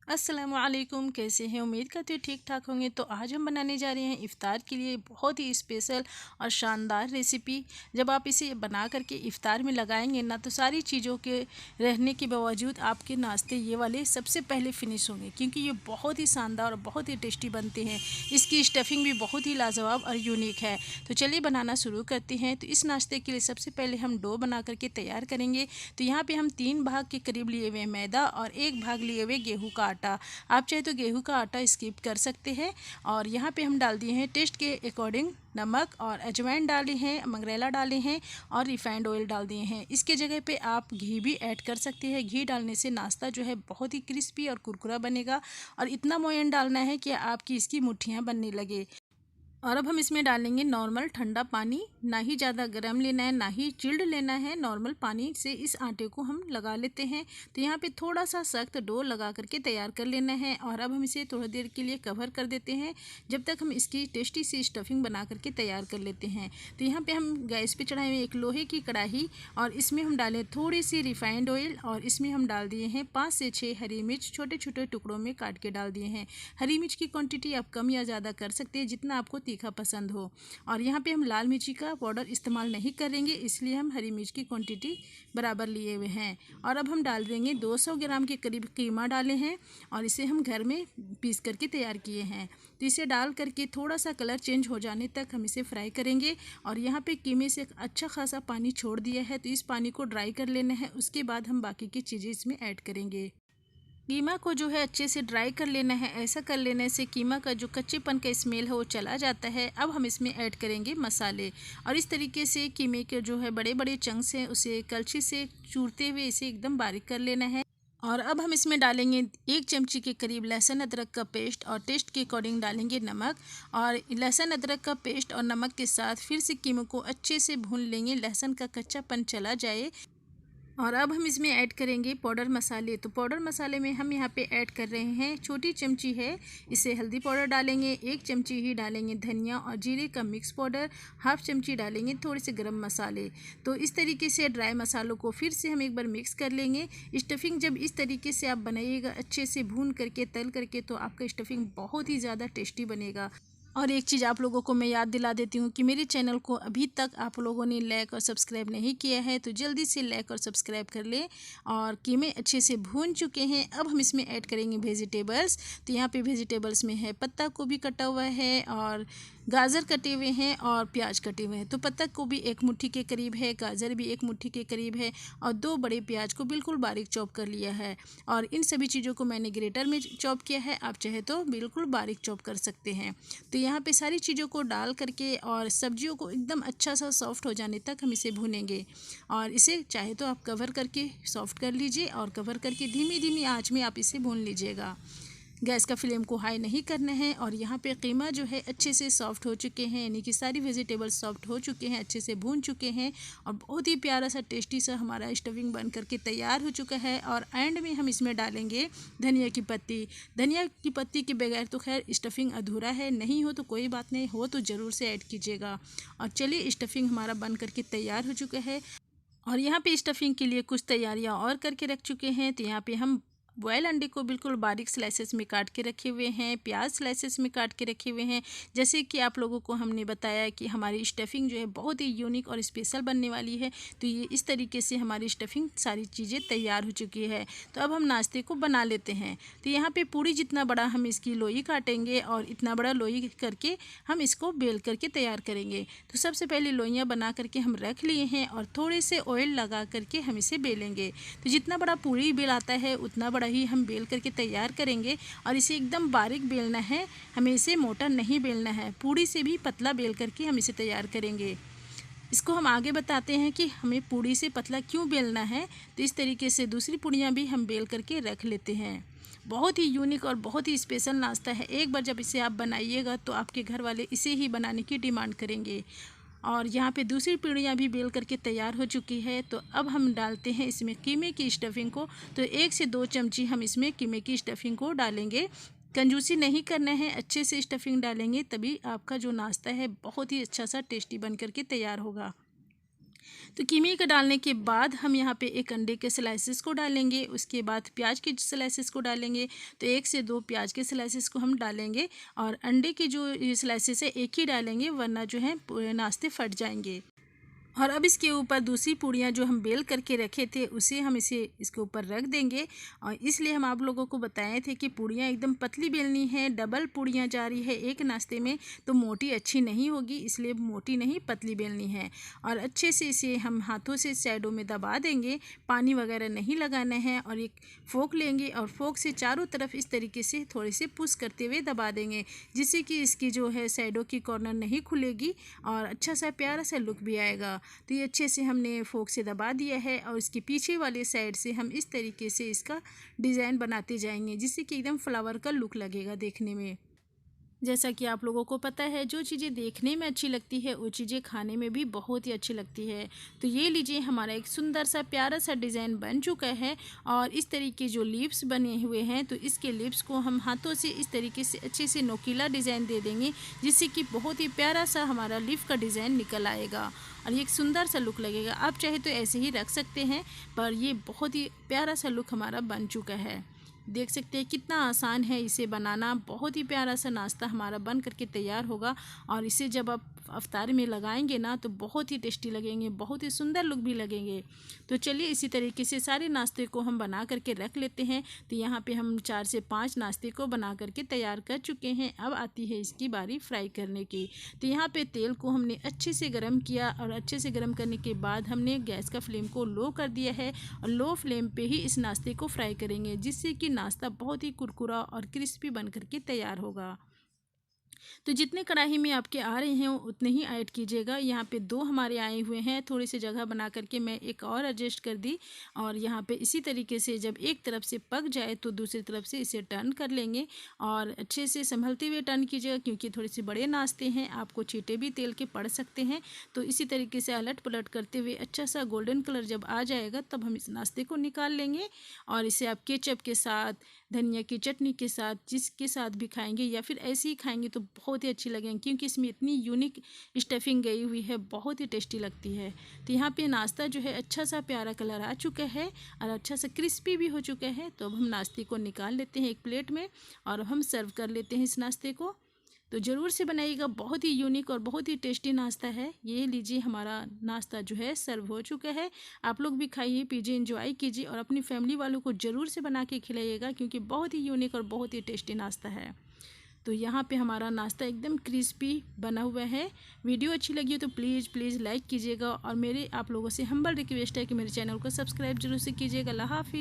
अस्सलामुअलैकुम, कैसे हैं? उम्मीद करती हूँ ठीक ठाक होंगे। तो आज हम बनाने जा रहे हैं इफ़्तार के लिए बहुत ही स्पेशल और शानदार रेसिपी। जब आप इसे बना करके इफ़्तार में लगाएंगे ना, तो सारी चीज़ों के रहने के बावजूद आपके नाश्ते ये वाले सबसे पहले फिनिश होंगे, क्योंकि ये बहुत ही शानदार और बहुत ही टेस्टी बनते हैं। इसकी स्टफिंग भी बहुत ही लाजवाब और यूनिक है। तो चलिए बनाना शुरू करते हैं। तो इस नाश्ते के लिए सबसे पहले हम डो बना करके तैयार करेंगे। तो यहाँ पे हम 3 भाग के करीब लिए हुए हैं मैदा और 1 भाग लिए हुए गेहूं का आटा। आप चाहे तो गेहूं का आटा स्किप कर सकते हैं। और यहाँ पे हम डाल दिए हैं टेस्ट के अकॉर्डिंग नमक, और अजवाइन डाले हैं, मंगरेला डाले हैं, और रिफाइंड ऑयल डाल दिए हैं। इसके जगह पे आप घी भी ऐड कर सकते हैं। घी डालने से नाश्ता जो है बहुत ही क्रिस्पी और कुरकुरा बनेगा। और इतना मोयन डालना है कि आपकी इसकी मुट्ठियाँ बनने लगे। और अब हम इसमें डालेंगे नॉर्मल ठंडा पानी। ना ही ज़्यादा गर्म लेना है, ना ही चिल्ड लेना है। नॉर्मल पानी से इस आटे को हम लगा लेते हैं। तो यहाँ पे थोड़ा सा सख्त डो लगा करके तैयार कर लेना है। और अब हम इसे थोड़ी देर के लिए कवर कर देते हैं, जब तक हम इसकी टेस्टी सी स्टफिंग बना करके तैयार कर लेते हैं। तो यहाँ पे हम गैस पे चढ़ाए हुए एक लोहे की कढ़ाई, और इसमें हम डालें थोड़ी सी रिफाइंड ऑयल, और इसमें हम डाल दिए हैं 5 से 6 हरी मिर्च छोटे छोटे टुकड़ों में काट के डाल दिए हैं। हरी मिर्च की क्वांटिटी आप कम या ज़्यादा कर सकते हैं, जितना आपको तीखा पसंद हो। और यहाँ पे हम लाल मिर्ची का पाउडर इस्तेमाल नहीं करेंगे, इसलिए हम हरी मिर्च की क्वांटिटी बराबर लिए हुए हैं। और अब हम डाल देंगे 200 ग्राम के करीब कीमा डाले हैं, और इसे हम घर में पीस करके तैयार किए हैं। तो इसे डाल करके थोड़ा सा कलर चेंज हो जाने तक हम इसे फ्राई करेंगे। और यहाँ पे कीमे से अच्छा खासा पानी छोड़ दिया है, तो इस पानी को ड्राई कर लेना है। उसके बाद हम बाकी की चीज़ें इसमें ऐड करेंगे। कीमा को जो है अच्छे से ड्राई कर लेना है। ऐसा कर लेने से कीमा का जो कच्चेपन का स्मेल है वो चला जाता है। अब हम इसमें ऐड करेंगे मसाले, और इस तरीके से कीमे के जो है बड़े बड़े चंक्स हैं उसे कलछी से चूरते हुए इसे एकदम बारीक कर लेना है। और अब हम इसमें डालेंगे 1 चमची के करीब लहसुन अदरक का पेस्ट, और टेस्ट के अकॉर्डिंग डालेंगे नमक। और लहसुन अदरक का पेस्ट और नमक के साथ फिर से कीमे को अच्छे से भून लेंगे, लहसुन का कच्चापन चला जाए। और अब हम इसमें ऐड करेंगे पाउडर मसाले। तो पाउडर मसाले में हम यहाँ पे ऐड कर रहे हैं, छोटी चमची है इसे हल्दी पाउडर डालेंगे, 1 चमची ही डालेंगे धनिया और जीरे का मिक्स पाउडर, हाफ चमची डालेंगे थोड़े से गरम मसाले। तो इस तरीके से ड्राई मसालों को फिर से हम एक बार मिक्स कर लेंगे। स्टफिंग जब इस तरीके से आप बनाइएगा, अच्छे से भून करके तल करके, तो आपका स्टफिंग बहुत ही ज़्यादा टेस्टी बनेगा। और एक चीज़ आप लोगों को मैं याद दिला देती हूँ कि मेरे चैनल को अभी तक आप लोगों ने लाइक और सब्सक्राइब नहीं किया है, तो जल्दी से लाइक और सब्सक्राइब कर लें। और कीमे अच्छे से भून चुके हैं। अब हम इसमें ऐड करेंगे वेजिटेबल्स। तो यहाँ पे वेजिटेबल्स में है पत्ता गोभी कटा हुआ है, और गाजर कटे हुए हैं, और प्याज कटे हुए हैं। तो पत्ता गोभी 1 मुट्ठी के करीब है, गाजर भी 1 मुट्ठी के करीब है, और 2 बड़े प्याज को बिल्कुल बारीक चॉप कर लिया है। और इन सभी चीज़ों को मैंने ग्रेटर में चॉप किया है, आप चाहे तो बिल्कुल बारीक चॉप कर सकते हैं। तो यहाँ पे सारी चीज़ों को डाल करके और सब्जियों को एकदम अच्छा सा सॉफ्ट हो जाने तक हम इसे भूनेंगे। और इसे चाहे तो आप कवर करके सॉफ्ट कर लीजिए, और कवर करके धीमी धीमी आंच में आप इसे भून लीजिएगा। गैस का फ्लेम को हाई नहीं करना है। और यहाँ पे कीमा जो है अच्छे से सॉफ्ट हो चुके हैं, यानी कि सारी वेजिटेबल्स सॉफ्ट हो चुके हैं, अच्छे से भून चुके हैं। और बहुत ही प्यारा सा टेस्टी सा हमारा स्टफिंग बन करके तैयार हो चुका है। और एंड में हम इसमें डालेंगे धनिया की पत्ती। धनिया की पत्ती के बगैर तो खैर स्टफिंग अधूरा है, नहीं हो तो कोई बात नहीं, हो तो ज़रूर से ऐड कीजिएगा। और चलिए, स्टफिंग हमारा बन करके तैयार हो चुका है। और यहाँ पे स्टफिंग के लिए कुछ तैयारियां और करके रख चुके हैं। तो यहाँ पे हम बॉयल अंडे को बिल्कुल बारीक स्लाइसेस में काट के रखे हुए हैं, प्याज स्लाइसेस में काट के रखे हुए हैं। जैसे कि आप लोगों को हमने बताया कि हमारी स्टफिंग जो है बहुत ही यूनिक और स्पेशल बनने वाली है। तो ये इस तरीके से हमारी स्टफिंग सारी चीज़ें तैयार हो चुकी है। तो अब हम नाश्ते को बना लेते हैं। तो यहाँ पे पूरी जितना बड़ा हम इसकी लोई काटेंगे, और इतना बड़ा लोई करके हम इसको बेल करके तैयार करेंगे। तो सबसे पहले लोइयाँ बना करके हम रख लिए हैं, और थोड़े से ऑयल लगा करके हम इसे बेलेंगे। तो जितना बड़ा पूरी बेल आता है उतना बड़ा ही हम बेल करके तैयार करेंगे। और इसे एकदम बारीक बेलना है, हमें इसे मोटा नहीं बेलना है। पूड़ी से भी पतला बेल करके हम इसे तैयार करेंगे। इसको हम आगे बताते हैं कि हमें पूड़ी से पतला क्यों बेलना है। तो इस तरीके से दूसरी पूड़ियाँ भी हम बेल करके रख लेते हैं। बहुत ही यूनिक और बहुत ही स्पेशल नाश्ता है। एक बार जब इसे आप बनाइएगा तो आपके घर वाले इसे ही बनाने की डिमांड करेंगे। और यहाँ पे दूसरी पूड़ियाँ भी बेल करके तैयार हो चुकी है। तो अब हम डालते हैं इसमें कीमे की स्टफिंग को। तो 1 से 2 चमची हम इसमें कीमे की स्टफिंग को डालेंगे। कंजूसी नहीं करना है, अच्छे से स्टफिंग डालेंगे, तभी आपका जो नाश्ता है बहुत ही अच्छा सा टेस्टी बन करके तैयार होगा। तो कीमे का डालने के बाद हम यहाँ पे एक अंडे के स्लाइसेस को डालेंगे, उसके बाद प्याज के स्लाइसेस को डालेंगे। तो 1 से 2 प्याज के स्लाइसेस को हम डालेंगे और अंडे के जो स्लाइसेस है एक ही डालेंगे, वरना जो है पूरे नाश्ते फट जाएंगे। और अब इसके ऊपर दूसरी पूड़ियाँ जो हम बेल करके रखे थे उसे हम इसके ऊपर रख देंगे। और इसलिए हम आप लोगों को बताए थे कि पूड़ियाँ एकदम पतली बेलनी है, डबल पूड़ियाँ जा रही है एक नाश्ते में तो मोटी अच्छी नहीं होगी, इसलिए मोटी नहीं पतली बेलनी है। और अच्छे से इसे हम हाथों से साइडों में दबा देंगे, पानी वगैरह नहीं लगाना है। और एक फोक लेंगे और फोक से चारों तरफ इस तरीके से थोड़े से पुश करते हुए दबा देंगे, जिससे कि इसकी जो है साइडों की कॉर्नर नहीं खुलेगी और अच्छा सा प्यारा सा लुक भी आएगा। तो ये अच्छे से हमने फोक से दबा दिया है और इसके पीछे वाले साइड से हम इस तरीके से इसका डिज़ाइन बनाते जाएंगे, जिससे कि एकदम फ्लावर का लुक लगेगा देखने में। जैसा कि आप लोगों को पता है, जो चीज़ें देखने में अच्छी लगती है वो चीज़ें खाने में भी बहुत ही अच्छी लगती है। तो ये लीजिए, हमारा एक सुंदर सा प्यारा सा डिज़ाइन बन चुका है। और इस तरीके जो लिप्स बने हुए हैं तो इसके लिप्स को हम हाथों से इस तरीके से अच्छे से नोकीला डिज़ाइन दे देंगे, जिससे कि बहुत ही प्यारा सा हमारा लिप का डिज़ाइन निकल आएगा और ये एक सुंदर सा लुक लगेगा। आप चाहे तो ऐसे ही रख सकते हैं, पर ये बहुत ही प्यारा सा लुक हमारा बन चुका है। देख सकते हैं कितना आसान है इसे बनाना। बहुत ही प्यारा सा नाश्ता हमारा बन करके तैयार होगा और इसे जब आप अफ्तार में लगाएंगे ना तो बहुत ही टेस्टी लगेंगे, बहुत ही सुंदर लुक भी लगेंगे। तो चलिए इसी तरीके से सारे नाश्ते को हम बना करके रख लेते हैं। तो यहाँ पे हम 4 से 5 नाश्ते को बना करके तैयार कर चुके हैं। अब आती है इसकी बारी फ्राई करने की। तो यहाँ पे तेल को हमने अच्छे से गर्म किया और अच्छे से गर्म करने के बाद हमने गैस का फ्लेम को लो कर दिया है और लो फ्लेम पे ही इस नाश्ते को फ्राई करेंगे, जिससे कि नाश्ता बहुत ही कुरकुरा और क्रिस्पी बन करके तैयार होगा। तो जितने कढ़ाई में आपके आ रहे हैं उतने ही ऐड कीजिएगा। यहाँ पे 2 हमारे आए हुए हैं, थोड़ी सी जगह बना करके मैं एक और एडजस्ट कर दी। और यहाँ पे इसी तरीके से जब एक तरफ से पक जाए तो दूसरी तरफ से इसे टर्न कर लेंगे और अच्छे से संभलते हुए टर्न कीजिएगा, क्योंकि थोड़े से बड़े नाश्ते हैं, आपको छींटे भी तेल के पड़ सकते हैं। तो इसी तरीके से अलट पलट करते हुए अच्छा सा गोल्डन कलर जब आ जाएगा तब हम इस नाश्ते को निकाल लेंगे और इसे आप केचप के साथ, धनिया की चटनी के साथ, जिसके साथ भी खाएंगे या फिर ऐसे ही खाएंगे तो बहुत ही अच्छी लगेंगी, क्योंकि इसमें इतनी यूनिक स्टफिंग गई हुई है, बहुत ही टेस्टी लगती है। तो यहाँ पे नाश्ता जो है अच्छा सा प्यारा कलर आ चुका है और अच्छा सा क्रिस्पी भी हो चुका है। तो अब हम नाश्ते को निकाल लेते हैं एक प्लेट में और हम सर्व कर लेते हैं इस नाश्ते को। तो ज़रूर से बनाइएगा, बहुत ही यूनिक और बहुत ही टेस्टी नाश्ता है। ये लीजिए, हमारा नाश्ता जो है सर्व हो चुका है। आप लोग भी खाइए, पीजिए, एंजॉय कीजिए और अपनी फैमिली वालों को ज़रूर से बना के खिलाइएगा, क्योंकि बहुत ही यूनिक और बहुत ही टेस्टी नाश्ता है। तो यहाँ पे हमारा नाश्ता एकदम क्रिस्पी बना हुआ है। वीडियो अच्छी लगी हो तो प्लीज़ लाइक कीजिएगा और मेरे आप लोगों से हम्बल रिक्वेस्ट है कि मेरे चैनल को सब्सक्राइब जरूर से कीजिएगा। अल्लाह हाफिज़।